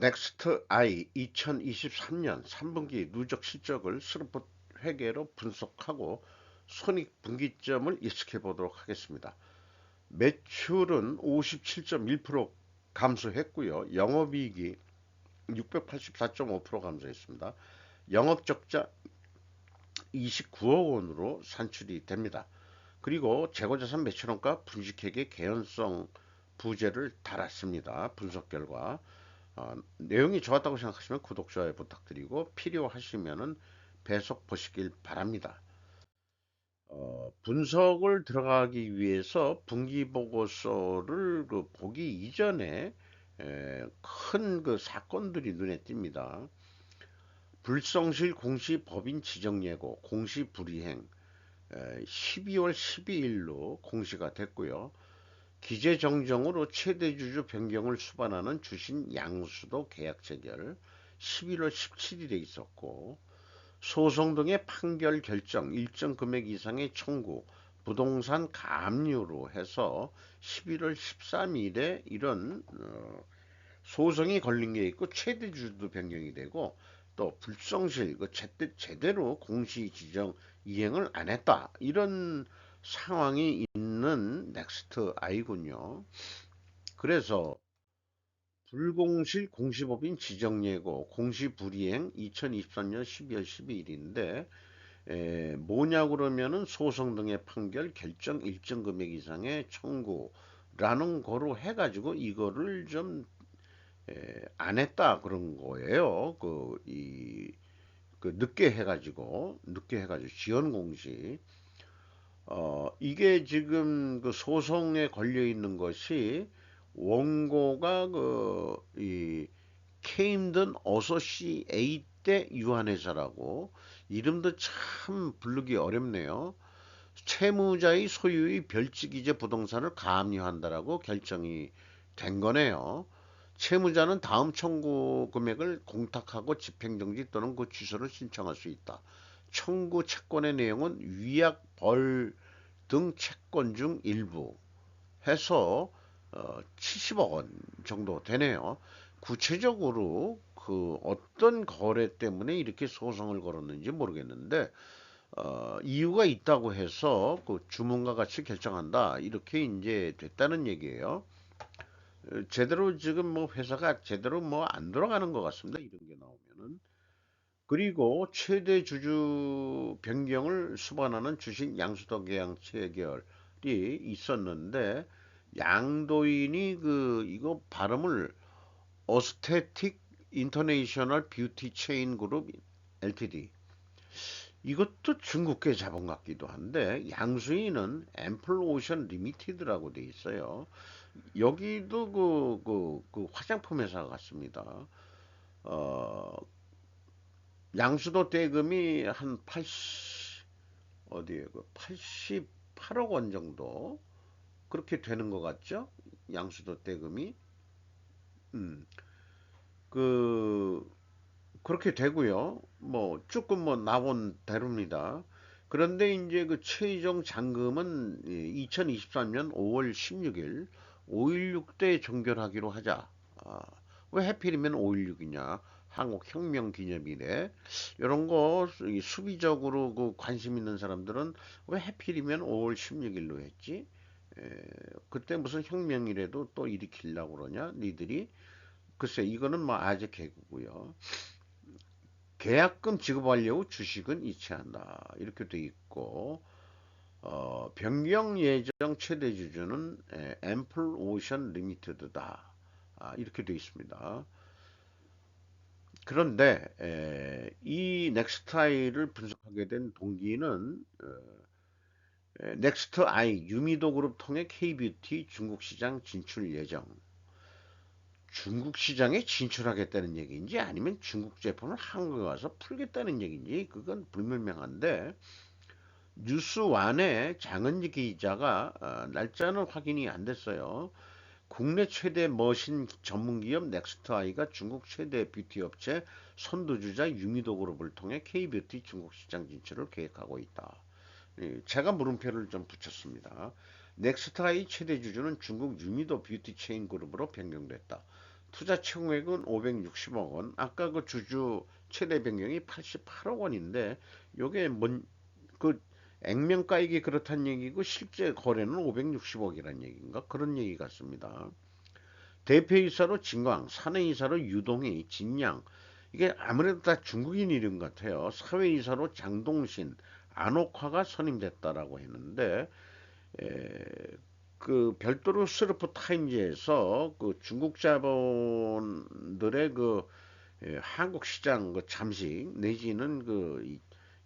넥스트 아이 2023년 3분기 누적 실적을 스로봇 회계로 분석하고 손익분기점을 예측해 보도록 하겠습니다. 매출은 57.1% 감소했고요. 영업이익이 684.5% 감소했습니다. 영업적자 29억 원으로 산출이 됩니다. 그리고 재고자산 매출원가 분식회계 개연성 부재를 달았습니다. 분석 결과 내용이 좋았다고 생각하시면 구독, 좋아요 부탁드리고 필요하시면은 배속 보시길 바랍니다. 분석을 들어가기 위해서 분기보고서를 보기 이전에 큰 그 사건들이 눈에 띕니다. 불성실 공시법인 지정예고 공시불이행 12월 12일로 공시가 됐고요. 기재정정으로 최대주주 변경을 수반하는 주신 양수도 계약 체결 11월 17일에 있었고, 소송 등의 판결 결정 일정 금액 이상의 청구 부동산 가압류로 해서 11월 13일에 이런 소송이 걸린 게 있고 최대주주도 변경이 되고, 또 불성실 제대로 공시 지정 이행을 안 했다 이런 상황이 있는 넥스트 아이군요. 그래서 불공실 공시법인 지정예고 공시불이행 2023년 12월 12일인데 뭐냐 그러면은 소송 등의 판결 결정 일정 금액 이상의 청구라는 거로 해가지고 이거를 좀 안 했다 그런 거예요. 늦게 해가지고 지연 공시. 이게 지금 그 소송에 걸려 있는 것이 원고가 이 케임든 어소시에이트 때 유한회사라고 이름도 참 부르기 어렵네요. 채무자의 소유의 별지기재 부동산을 가압류한다라고 결정이 된 거네요. 채무자는 다음 청구 금액을 공탁하고 집행정지 또는 그 취소를 신청할 수 있다. 청구 채권의 내용은 위약 벌 등 채권 중 일부 해서 70억 원 정도 되네요. 구체적으로 그 어떤 거래 때문에 이렇게 소송을 걸었는지 모르겠는데 이유가 있다고 해서 그 주문과 같이 결정한다 이렇게 이제 됐다는 얘기예요. 제대로 지금 뭐 회사가 제대로 뭐 안 돌아가는 것 같습니다. 이런 게 나오면은. 그리고 최대 주주 변경을 수반하는 주식 양수도 계약 체결이 있었는데 양도인이 이거 발음을 어스테틱 인터내셔널 뷰티 체인 그룹 LTD 이것도 중국계 자본 같기도 한데 양수인은 앰플 오션 리미티드라고 돼 있어요. 여기도 그 화장품 회사 같습니다. 어, 양수도 대금이 한 80, 어디에 88억 원 정도 그렇게 되는 것 같죠? 양수도 대금이. 음, 그, 그렇게 되고요. 뭐, 조금 뭐 나온 대로입니다. 그런데 이제 그 최종 잔금은 2023년 5월 16일 5.16대 종결하기로 하자. 아, 왜 하필이면 5.16이냐? 한국 혁명 기념일에 이런 거 수비적으로 그 관심 있는 사람들은 왜 하필이면 5월 16일로 했지? 에, 그때 무슨 혁명이라도 또 일으키려고 그러냐? 니들이? 글쎄 이거는 뭐 아재 개그고요. 계약금 지급하려고 주식은 이체한다. 이렇게 돼 있고 변경 예정 최대 주주는 앰플 오션 리미티드다. 이렇게 돼 있습니다. 그런데 이 넥스타이를 분석하게 된 동기는 넥스트 아이 유미도 그룹 통해 K뷰티 중국 시장 진출 예정. 중국 시장에 진출하겠다는 얘기인지 아니면 중국 제품을 한국에 와서 풀겠다는 얘기인지 그건 불분명한데 뉴스완의 장은지 기자가 날짜는 확인이 안 됐어요. 국내 최대 머신 전문기업 넥스트아이가 중국 최대 뷰티 업체 선두주자 유미도 그룹을 통해 K뷰티 중국 시장 진출을 계획하고 있다. 제가 물음표를 좀 붙였습니다. 넥스트아이 최대 주주는 중국 유미도 뷰티 체인 그룹으로 변경됐다. 투자 총액은 560억 원. 아까 그 주주 최대 변경이 88억 원인데 요게 그 액면가액이 그렇다는 얘기고 실제 거래는 560억이란 얘기인가? 그런 얘기 같습니다. 대표이사로 진광, 사내이사로 유동희, 진양. 이게 아무래도 다 중국인 이름 같아요. 사회이사로 장동신, 안옥화가 선임됐다라고 했는데 에, 그 별도로 스르프 타임즈에서 그 중국 자본들의 그 한국 시장 그 잠식 내지는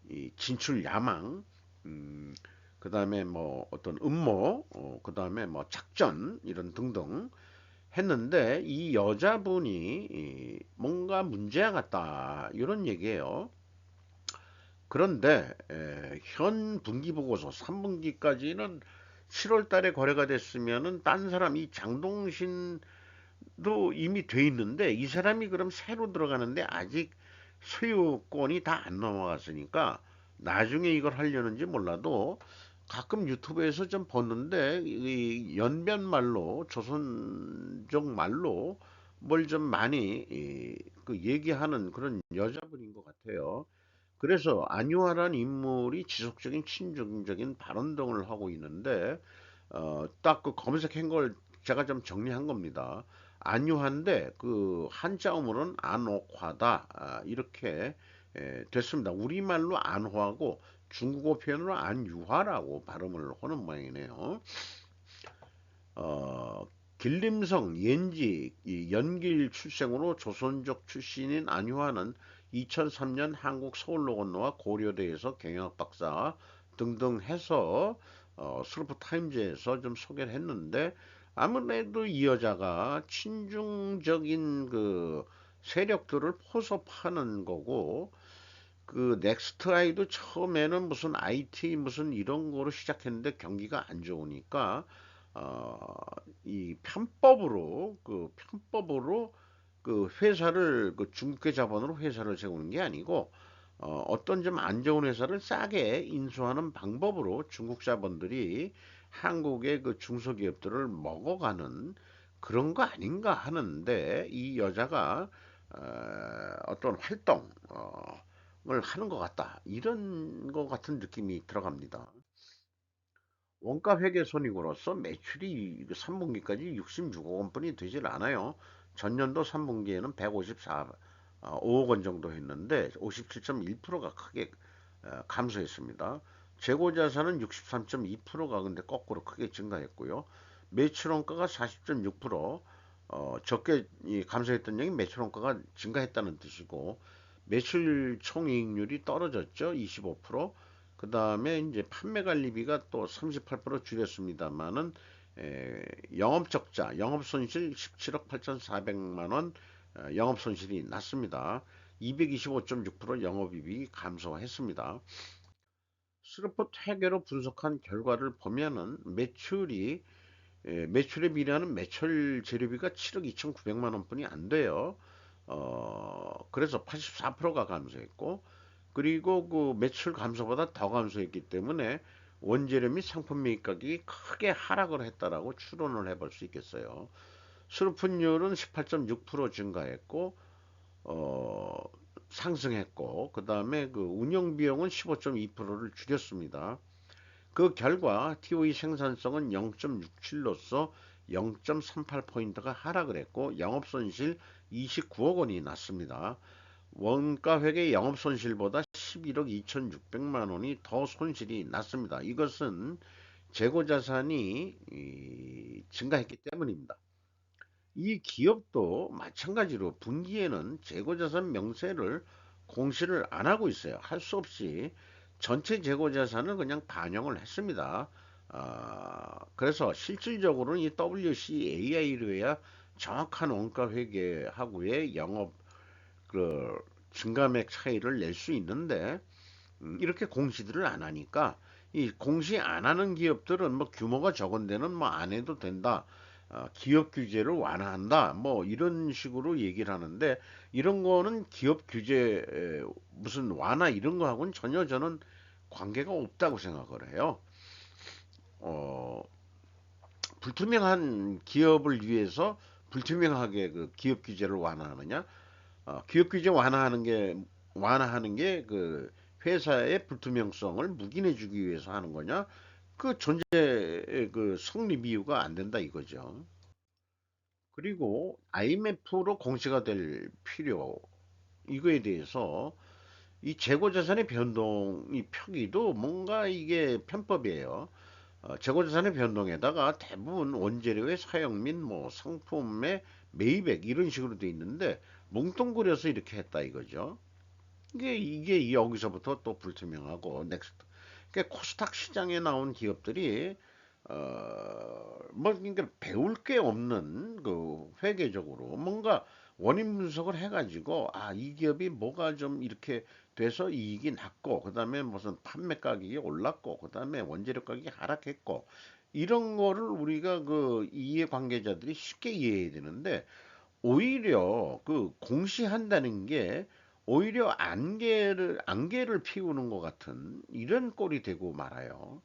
이 진출 야망, 그다음에 뭐 어떤 음모, 그다음에 뭐 작전 이런 등등 했는데 이 여자분이 뭔가 문제가 같다 이런 얘기예요. 그런데 현 분기 보고서 3분기까지는 7월 달에 거래가 됐으면은 딴 사람 이 장동신도 이미 돼 있는데 이 사람이 그럼 새로 들어가는데 아직 소유권이 다 안 넘어갔으니까 나중에 이걸 하려는지 몰라도 가끔 유튜브에서 좀 봤는데 이 연변 말로 조선족 말로 뭘 좀 많이 그 얘기하는 그런 여자분인 것 같아요. 그래서 안유아란 인물이 지속적인 친중적인 발언 등을 하고 있는데 딱 그 검색한 걸 제가 좀 정리한 겁니다. 안유화인데 그 한자음으로는 안옥화다 이렇게 됐습니다. 우리말로 안화고 중국어 표현으로 안유화라고 발음을 하는 모양이네요. 어, 길림성 옌지 이 연길 출생으로 조선족 출신인 안유화는 2003년 한국 서울로 건너와 고려대에서 경영학 박사 등등 해서 슬로프 타임즈에서 좀 소개를 했는데 아무래도 이 여자가 친중적인 그 세력들을 포섭하는 거고 그 넥스트 아이도 처음에는 무슨 IT 무슨 이런 거로 시작했는데 경기가 안 좋으니까 어, 이 편법으로 그 회사를 그 중국계 자본으로 회사를 세우는 게 아니고 어떤 좀 안 좋은 회사를 싸게 인수하는 방법으로 중국 자본들이 한국의 그 중소기업들을 먹어가는 그런 거 아닌가 하는데 이 여자가 어떤 활동을 하는 것 같다. 이런 것 같은 느낌이 들어갑니다. 원가 회계 손익으로서 매출이 3분기까지 66억 원뿐이 되질 않아요. 전년도 3분기에는 5억 원 정도 했는데 57.1%가 크게 감소했습니다. 재고 자산은 63.2%가 근데 거꾸로 크게 증가했고요. 매출 원가가 40.6%, 적게 감소했던 얘기 매출 원가가 증가했다는 뜻이고 매출 총이익률이 떨어졌죠. 25%. 그 다음에 이제 판매 관리비가 또 38% 줄였습니다만은 영업 적자, 영업 손실 17억 8,400만 원 영업 손실이 났습니다. 225.6% 영업이익이 감소했습니다. 스루포 회계로 분석한 결과를 보면은 매출에 비례하는 매출 재료비가 7억 2,900만 원뿐이 안 돼요. 그래서 84%가 감소했고 그리고 그 매출 감소보다 더 감소했기 때문에 원재료 및 상품 매입 가격이 크게 하락을 했다라고 추론을 해볼 수 있겠어요. 수루푼율은 18.6% 증가했고 어, 상승했고 그 다음에 그 운영 비용은 15.2%를 줄였습니다. 그 결과 TOE 생산성은 0.67로서 0.38포인트가 하락을 했고 영업손실 29억 원이 났습니다. 원가 회계 영업손실보다 11억 2,600만 원이 더 손실이 났습니다. 이것은 재고자산이 증가했기 때문입니다. 이 기업도 마찬가지로 분기에는 재고자산 명세를 공시를 안 하고 있어요. 할 수 없이 전체 재고자산을 그냥 반영을 했습니다. 그래서 실질적으로는 이 WCAI로 해야 정확한 원가 회계하고의 영업 그 증감액 차이를 낼 수 있는데 이렇게 공시들을 안 하니까 이 공시 안 하는 기업들은 뭐 규모가 적은 데는 뭐 안 해도 된다. 기업 규제를 완화한다. 뭐 이런 식으로 얘기를 하는데 이런 거는 기업 규제 무슨 완화 이런 거하고는 전혀 저는 관계가 없다고 생각을 해요. 어, 불투명한 기업을 위해서 불투명하게 그 기업 규제를 완화하느냐? 기업 규제 완화하는 게 그 회사의 불투명성을 묵인해 주기 위해서 하는 거냐? 그 존재의 그 성립 이유가 안 된다 이거죠. 그리고 IMF로 공시가 될 필요 이거에 대해서 이 재고자산의 변동이 표기도 뭔가 이게 편법이에요. 재고자산의 변동에다가 대부분 원재료의 사용 및 뭐 상품의 매입액 이런 식으로 돼 있는데 뭉뚱그려서 이렇게 했다 이거죠. 이게 여기서부터 또 불투명하고 넥스트. 그러니까 코스닥 시장에 나온 기업들이 뭐 그러니까 배울 게 없는 그 회계적으로 뭔가 원인 분석을 해가지고 이 기업이 뭐가 좀 이렇게 돼서 이익이 났고 그다음에 무슨 판매 가격이 올랐고 그다음에 원재료 가격이 하락했고 이런 거를 우리가 그 이해 관계자들이 쉽게 이해해야 되는데 오히려 그 공시한다는 게 오히려 안개를 피우는 것 같은 이런 꼴이 되고 말아요.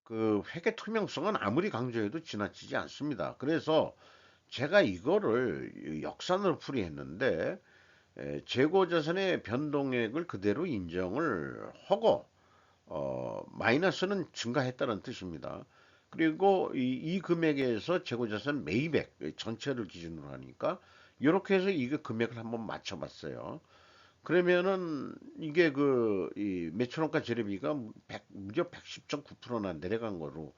그 회계 투명성은 아무리 강조해도 지나치지 않습니다. 그래서 제가 이거를 역산으로 풀이했는데 재고 자산의 변동액을 그대로 인정을 하고 마이너스는 증가했다는 뜻입니다. 그리고 이 금액에서 재고자산 매입액 전체를 기준으로 하니까 이렇게 해서 이거 금액을 한번 맞춰봤어요. 그러면은 이게 이 매출원가 재료비가 무려 110.9%나 내려간 거로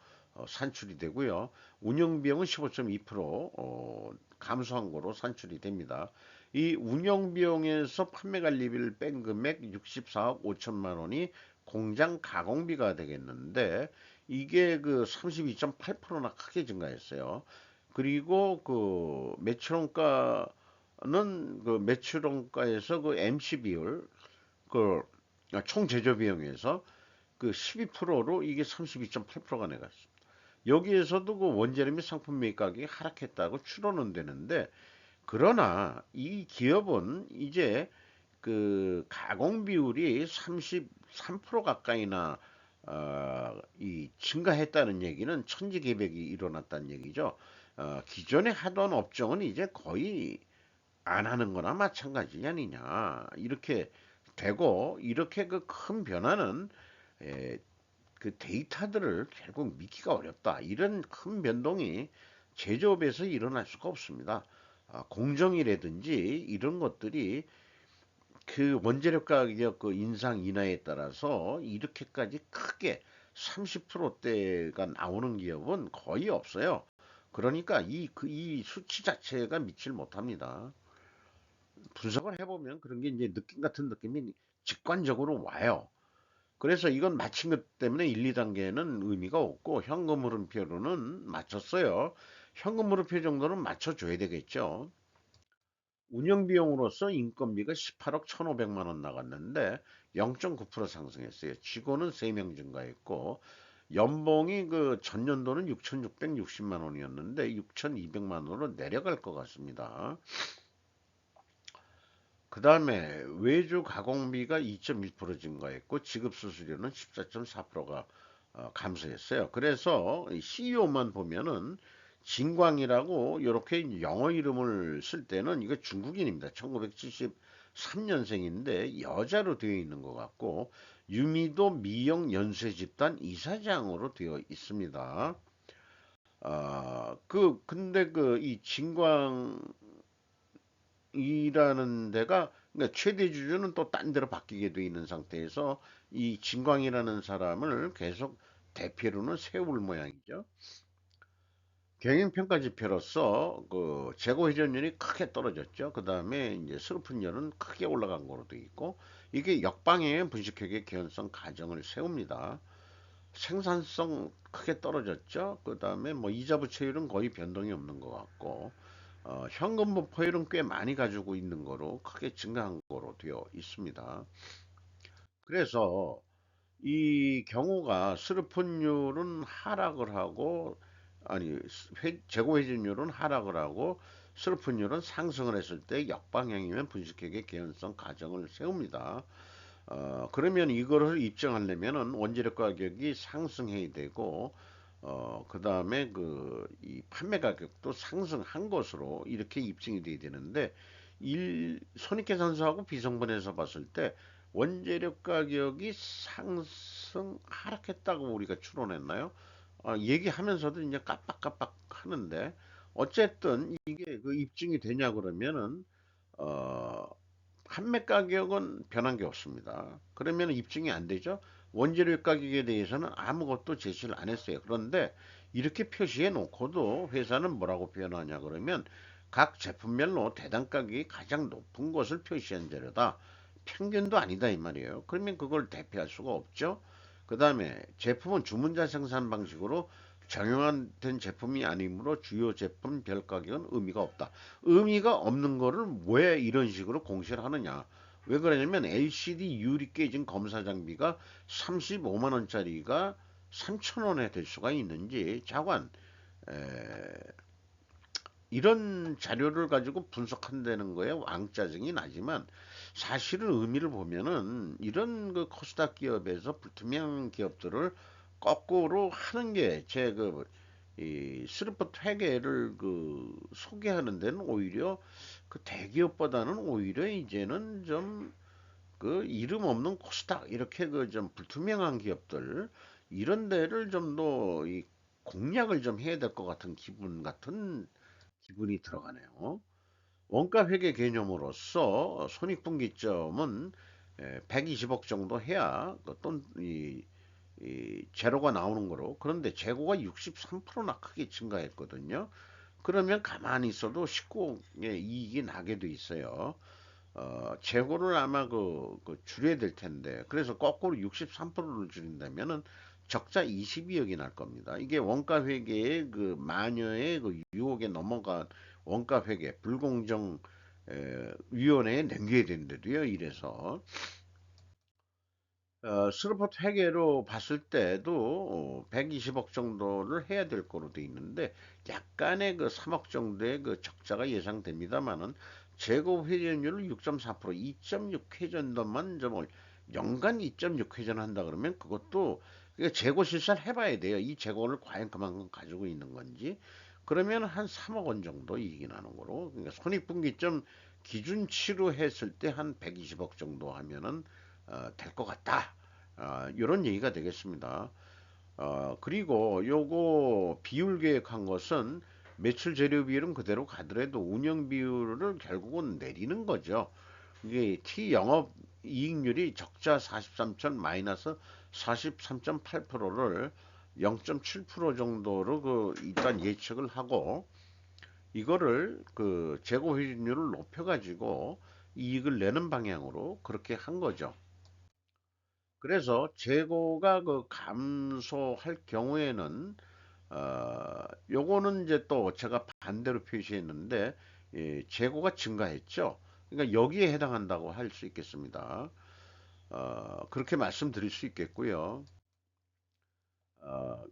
산출이 되고요. 운영비용은 15.2% 감소한 거로 산출이 됩니다. 이 운영비용에서 판매관리비를 뺀 금액 64억 5천만 원이 공장 가공비가 되겠는데 이게 그 32.8%나 크게 증가했어요. 그리고 그 매출원가 는 그 매출원가에서 그 MC 비율 그 총 제조 비용에서 그 12%로 이게 32.8%가 내갔습니다. 여기에서도 그 원재료 및 상품 매입 가격이 하락했다고 추론은 되는데 그러나 이 기업은 이제 그 가공 비율이 33% 가까이나 이 증가했다는 얘기는 천지개벽이 일어났다는 얘기죠. 기존에 하던 업종은 이제 거의 안 하는 거나 마찬가지 아니냐. 이렇게 되고, 이렇게 그 큰 변화는, 에, 그 데이터들을 결국 믿기가 어렵다. 이런 큰 변동이 제조업에서 일어날 수가 없습니다. 공정이라든지 이런 것들이 그 원재료 가격 그 인상 인하에 따라서 이렇게까지 크게 30%대가 나오는 기업은 거의 없어요. 그러니까 이 수치 자체가 믿질 못합니다. 분석을 해보면 그런 게 이제 느낌 같은 느낌이 직관적으로 와요. 그래서 이건 맞힌 것 때문에 1, 2단계는 의미가 없고 현금 흐름표로는 맞췄어요. 현금 흐름표 정도는 맞춰줘야 되겠죠. 운영 비용으로서 인건비가 18억 1,500만 원 나갔는데 0.9% 상승했어요. 직원은 3명 증가했고 연봉이 그 전년도는 6,660만 원이었는데 6,200만 원으로 내려갈 것 같습니다. 그 다음에 외주 가공비가 2.1% 증가했고 지급 수수료는 14.4%가 감소했어요. 그래서 CEO만 보면은 진광이라고 이렇게 영어 이름을 쓸 때는 이거 중국인입니다. 1973년생인데 여자로 되어 있는 것 같고 유미도 미영 연쇄 집단 이사장으로 되어 있습니다. 근데 이 진광 이라는 데가 그러니까 최대 주주는 또 딴 데로 바뀌게 돼 있는 상태에서 이 진광이라는 사람을 계속 대표로는 세울 모양이죠. 경영평가 지표로서 그 재고 회전율이 크게 떨어졌죠. 그 다음에 이제 슬픈율은 크게 올라간 거로 돼 있고 이게 역방향의 분식회계 개연성 가정을 세웁니다. 생산성 크게 떨어졌죠. 그 다음에 뭐 이자 부채율은 거의 변동이 없는 것 같고 현금 무포율은 꽤 많이 가지고 있는 거로 크게 증가한 거로 되어 있습니다. 그래서 이 경우가 스르폰율은 하락을 하고 아니 재고 회전율은 하락을 하고 스르폰율은 상승을 했을 때 역방향이면 분식회계 개연성 가정을 세웁니다. 그러면 이거를 입증하려면은 원재료 가격이 상승해야 되고 그 다음에 이 판매 가격도 상승한 것으로 이렇게 입증이 돼야 되는데, 손익계산서하고 비성분에서 봤을 때 원재료 가격이 하락했다고 우리가 추론했나요? 얘기하면서도 이제 깜빡깜빡 하는데, 어쨌든 이게 입증이 되냐 그러면은, 어, 판매 가격은 변한 게 없습니다. 그러면 입증이 안 되죠? 원재료 가격에 대해서는 아무것도 제시를 안 했어요. 그런데 이렇게 표시해 놓고도 회사는 뭐라고 표현하냐 그러면 각 제품별로 대당 가격이 가장 높은 것을 표시한 재료다. 평균도 아니다 이 말이에요. 그러면 그걸 대표할 수가 없죠. 그 다음에 제품은 주문자 생산 방식으로 정형화된 제품이 아니므로 주요 제품 별 가격은 의미가 없다. 의미가 없는 거를 왜 이런 식으로 공시를 하느냐. 왜 그러냐면 LCD 유리 깨진 검사 장비가 35만 원짜리가 3천 원에 될 수가 있는지 자관 이런 자료를 가지고 분석한다는 거에 왕짜증이 나지만 사실은 의미를 보면은 이런 코스닥 기업에서 불투명 기업들을 거꾸로 하는 게 이 스리퍼 회계를 소개하는 데는 오히려 대기업보다는 오히려 이제는 좀 이름 없는 코스닥 이렇게 좀 불투명한 기업들 이런 데를 좀 더 이 공략을 좀 해야 될 것 같은 기분이 들어가네요. 원가 회계 개념으로서 손익분기점은 120억 정도 해야 이 재료가 나오는 거로. 그런데 재고가 63%나 크게 증가했거든요. 그러면 가만히 있어도 19억의 이익이 나게 돼 있어요. 재고를 아마 줄여야 될 텐데, 그래서 거꾸로 63%를 줄인다면은 적자 22억이 날 겁니다. 이게 원가 회계의 마녀의 유혹에 넘어간 원가 회계 불공정 위원회에 넘겨야 되는데도요. 이래서 스루퍼트 회계로 봤을 때도 120억 정도를 해야 될 거로 돼 있는데 약간의 3억 정도의 적자가 예상됩니다만은 재고 회전율을 6.4% 2.6 회전도만 연간 2.6 회전 한다 그러면 그것도 재고 실사를 해봐야 돼요. 이 재고를 과연 그만큼 가지고 있는 건지. 그러면 한 3억 원 정도 이익이 나는 거로. 그러니까 손익분기점 기준치로 했을 때 한 120억 정도 하면은 될 것 같다. 이런 얘기가 되겠습니다. 그리고 요거 비율 계획한 것은 매출 재료 비율은 그대로 가더라도 운영 비율을 결국은 내리는 거죠. 이게 T 영업 이익률이 적자 43천 마이너스 43.8%를 0.7% 정도로 일단 예측을 하고 이거를 재고 회전율을 높여가지고 이익을 내는 방향으로 그렇게 한 거죠. 그래서 재고가 감소할 경우에는 요거는 이제 또 제가 반대로 표시했는데 재고가 증가했죠. 그러니까 여기에 해당한다고 할 수 있겠습니다. 그렇게 말씀드릴 수 있겠고요.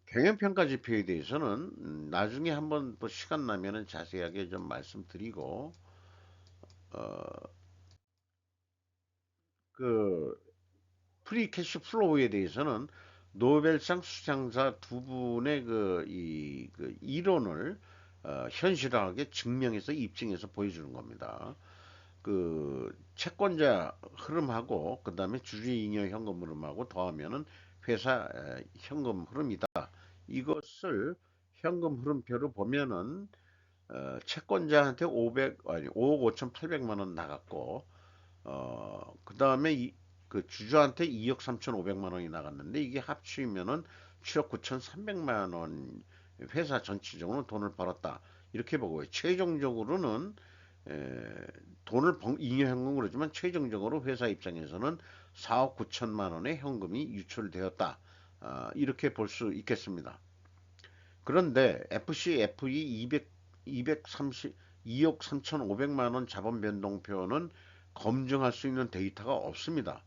경영평가 지표에 대해서는 나중에 한번 또 시간 나면은 자세하게 좀 말씀드리고 어, 그 프리 캐시 플로우에 대해서는 노벨상 수상자 두 분의 이론을 현실하게 증명해서 입증해서 보여주는 겁니다. 채권자 흐름하고 그다음에 주주잉여 현금 흐름하고 더하면은 회사 현금 흐름이다. 이것을 현금 흐름표로 보면은 채권자한테 5억 5,800만 원 나갔고 그다음에 주주한테 2억 3,500만 원이 나갔는데 이게 합치면은 7억 9,300만 원 회사 전체적으로 돈을 벌었다. 이렇게 보고요. 최종적으로는 잉여 현금으로 그러지만 최종적으로 회사 입장에서는 4억 9천만 원의 현금이 유출되었다. 이렇게 볼 수 있겠습니다. 그런데 FCFE 232억 3,500만 원 자본 변동표는 검증할 수 있는 데이터가 없습니다.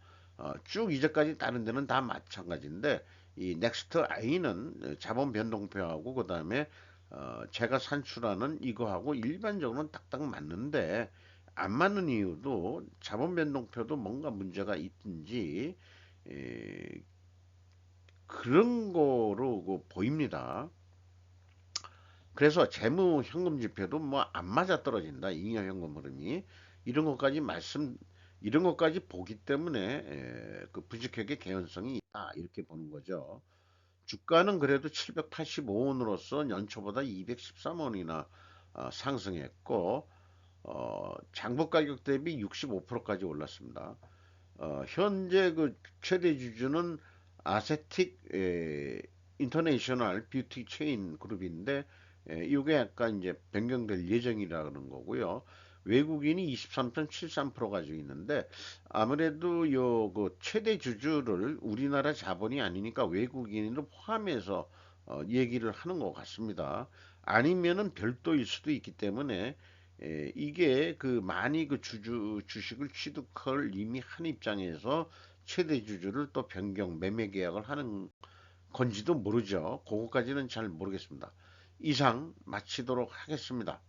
쭉 이제까지 다른 데는 다 마찬가지인데 이 넥스트 I는 자본 변동표하고 그다음에 제가 산출하는 이거하고 일반적으로는 딱딱 맞는데 안 맞는 이유도 자본 변동표도 뭔가 문제가 있든지 그런 거로 보입니다. 그래서 재무 현금 지표도 뭐 안 맞아 떨어진다. 잉여 현금 흐름이 이런 것까지 이런 것까지 보기 때문에 그 부직격의 개연성이 있다 이렇게 보는 거죠. 주가는 그래도 785원으로서 연초보다 213원이나 상승했고 장부 가격 대비 65%까지 올랐습니다. 현재 그 최대 주주는 아세틱 인터내셔널 뷰티 체인 그룹인데 이게 약간 이제 변경될 예정이라는 거고요. 외국인이 23.73% 가지고 있는데 아무래도 요 그 최대 주주를 우리나라 자본이 아니니까 외국인을 포함해서 얘기를 하는 것 같습니다. 아니면은 별도일 수도 있기 때문에 이게 그 많이 그 주식을 취득할 이미 한 입장에서 최대 주주를 또 변경 매매 계약을 하는 건지도 모르죠. 그거까지는 잘 모르겠습니다. 이상 마치도록 하겠습니다.